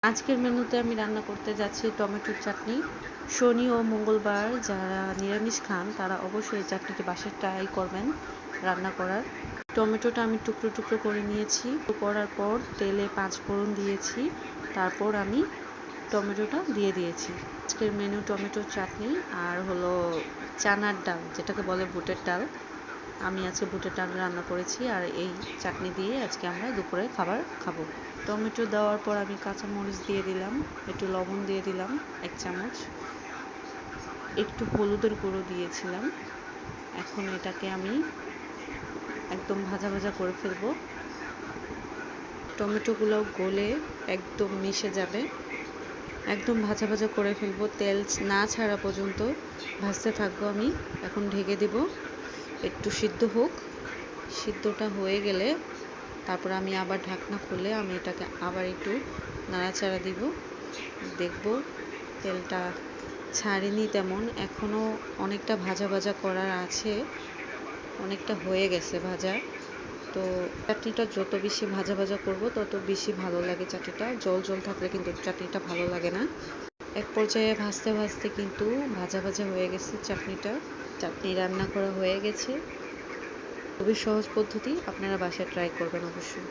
আজকের মেনুতে আমি রান্না করতে যাচ্ছি টমেটোর চাটনি। শনি ও মঙ্গলবার যারা নিরামিষ খান তারা অবশ্যই এই চাটনিটি বাসায় ট্রাই করবেন রান্না করার। টমেটোটা আমি টুকরো টুকরো করে নিয়েছি, করার পর তেলে 5 ফোড়ন দিয়েছি, তারপর আমি টমেটোটা দিয়ে দিয়েছি। আজকের মেনু টমেটোর চাটনি আর হলো চানার ডাল, যেটাকে বলে বুটের ডাল। আমি আজকে বুটের ডাল রান্না করেছি আর এই চাটনি দিয়ে আজকে আমরা দুপুরে খাবার খাবো। টমেটো দেওয়ার পর আমি কাঁচামরিচ দিয়ে দিলাম, একটু লবণ দিয়ে দিলাম 1 চামচ, একটু হলুদের গুঁড়ো দিয়েছিলাম। এখন এটাকে আমি একদম ভাজা ভাজা করে ফেলবো। টমেটোগুলো গলে একদম মিশে যাবে, একদম ভাজা ভাজা করে ফেলবো। তেল না ছাড়া পর্যন্ত ভাজতে থাকবো আমি। এখন ঢেকে দিব, একটু সিদ্ধ হোক। সিদ্ধটা হয়ে গেলে তারপর আমি আবার ঢাকনা খুলে আমি এটাকে আবার একটু নাড়াচাড়া দিব। দেখব তেলটা ছাড়েনি তেমন, এখনও অনেকটা ভাজা ভাজা করার আছে, অনেকটা হয়ে গেছে ভাজা। তো চাটনিটা যত বেশি ভাজা ভাজা করব তত বেশি ভালো লাগে চাটনিটা। জল জল থাকলে কিন্তু চাটনিটা ভালো লাগে না। এক পর্যায়ে ভাজতে ভাজতে কিন্তু ভাজা ভাজা হয়ে গেছে চাটনিটা। চাটনি রান্না করা হয়ে গেছে। খুবই সহজ পদ্ধতি, আপনারা বাসায় ট্রাই করবেন অবশ্যই।